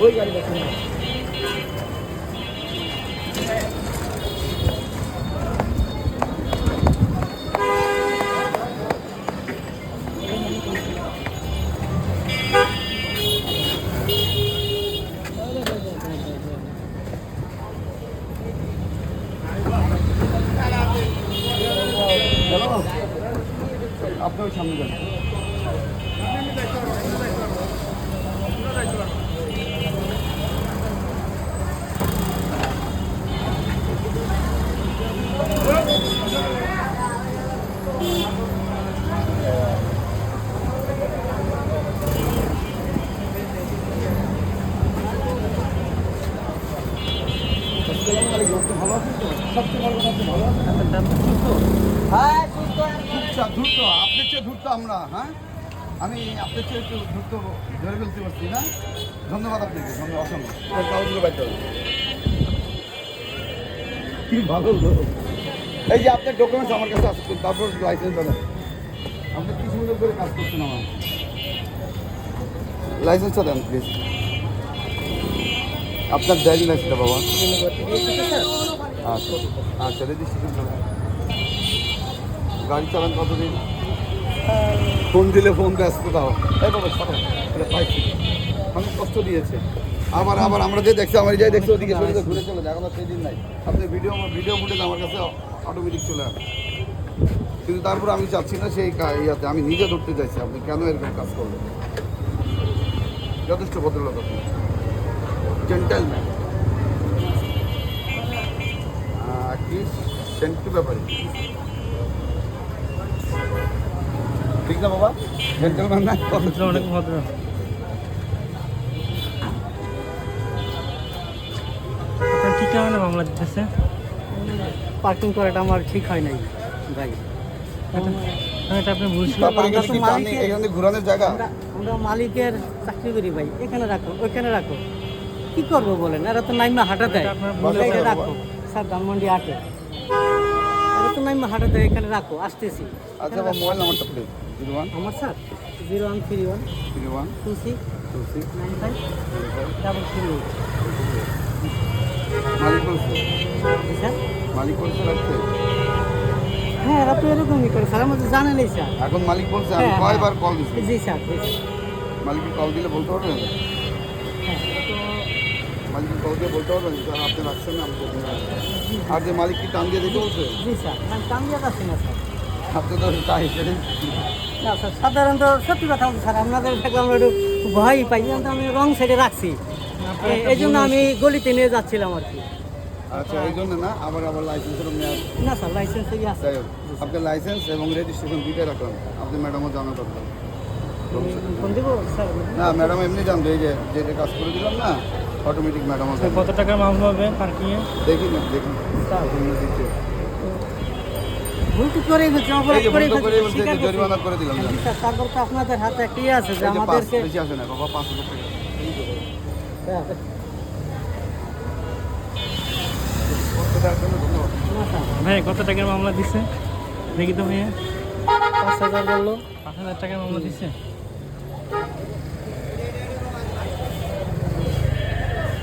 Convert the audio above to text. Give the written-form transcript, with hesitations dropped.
ওই গাড়ি দেখুন। আপনার সামনে যান। ভালো আছেন তো? সবচেয়ে বড় কথা, আপনি ভালো আছেন? হ্যাঁ সুস্থ। ধূর্ত আপনার চেয়ে ধূর্ত আমরা, হ্যাঁ আমি আপনার চেয়ে একটু ধূর্ত ধরে ফেলতে পারছি না। ধন্যবাদ আপনাকে, ধন্যবাদ অসংখ্য। কাগজগুলো বাইতে হবে। কি ভালো লোক। এই যে আপনার ডকুমেন্টস আমার কাছে আসছে, তারপর লাইসেন্স দেবেন। আপনি কি সুন্দর করে কাজ করছেন আমার। লাইসেন্সটা দেন প্লিজ। আপনার ড্রাইভিং লাইসেন্সটা বাবা। আচ্ছা আচ্ছা, রেজিস্ট্রেশন করবেন। গাড়ি চালান কতদিন? ফোন দিলে ফোন ব্যস্ত দাও। এই বাবা সরো, এটা পাইছি। অনেক কষ্ট দিয়েছে। আবার আবার আমরা যে দেখছি, আমার যাই দেখছি ওদিকে ঘুরে চলে যায়। এখন আর সেই দিন নাই। আপনার ভিডিও ফুটেজ আমার কাছে অটোমেটিক চলে আসে। কিন্তু তারপর আমি চাচ্ছি না সেই ইয়াতে, আমি নিজে ধরতে চাইছি। আপনি কেন এরকম কাজ করবেন? যথেষ্ট ভদ্রলোক আপনি, জেন্টেলম্যান। কি সেন্টু ব্যাপারে ঠিক না বাবা? জেন্টেলম্যান না? অনেক ভদ্র। আপনার কি কারণে মামলা দিতেছে? পার্কিং করাটা আমার ঠিক হয় নাই ভাই। এটা আপনি বুঝলেন? তারপরে এখানে ঘোরানোর জায়গা। আমরা মালিকের চাকরি করি ভাই, এখানে রাখো ওইখানে রাখো, কি করবো বলেন? এরা তো নাইমা হাঁটা দেয়, এটা রাখো স্যার ধানমন্ডি আটে, এরা তো নাইমা হাঁটা দেয়, এখানে রাখো, আসতেছি। আচ্ছা বাবা, মোবাইল নাম্বারটা প্লিজ। 01 আমার স্যার 0131 31 26 26 95 338। মালিক বলছে? স্যার মালিক বলছে রাখতে? হ্যাঁ, এরা তো এরকমই করে স্যার, আমাদের জানেনই স্যার। এখন মালিক বলছে? আমি কয়বার কল দিচ্ছি। জি স্যার, জি স্যার। মালিককে কল দিলে বলতে পারবেন? হ্যাঁ, তো মালিককে কল দিয়ে বলতে পারবেন স্যার আপনি রাখছেন না, আমি করতে পারবো। আর যে মালিক কি টান দিয়ে দেখে বলছে? জি স্যার, আমি কামিয়ে যাচ্ছি না স্যার। আপনি তো তাই সেটাই। না স্যার, সাধারণত সত্যি কথা বলছি স্যার, আপনাদের থেকে আমরা একটু ভয়ই পাই, কিন্তু আমি রং সাইডে রাখছি, এই জন্য আমি গলিতে নিয়ে যাচ্ছিলাম আর কি। আচ্ছা, এই জন্য না, আবার লাইসেন্সের মেয়াদ। না স্যার, লাইসেন্স আছে। যাই হোক, আপনার লাইসেন্স এবং রেজিস্ট্রেশন দুইটাই রাখলাম। আপনি ম্যাডামও জানা দরকার। ফোন দিব স্যার? না, ম্যাডাম এমনি জানবে, এই যে যেটা কাজ করে দিলাম না, অটোমেটিক ম্যাডামও জানবে। কত টাকার মামলা হবে পার্কিংয়ে? দেখি না, দেখুন স্যার দিচ্ছে। ভুল তো করেই ফেলছি, অপরাধ এই যে করেই ভুল তো করেই ফেলছি, ফেলছি, স্বীকার করছি। জরিমানা করে দিলাম। জি স্যার, তারপর তো আপনাদের হাতে একটা ইয়ে আছে যে এই যে পাঁচ, আমাদেরকে। বেশি আসে না বাবা, 5,000 টাকা। হ্যাঁ, দেওয়ার জন্য ধন্যবাদ। না স্যার, ভাই কত টাকার মামলা দিচ্ছে দেখি তো ভাইয়া? 5,000 বললো। 5,000 টাকার মামলা দিচ্ছে।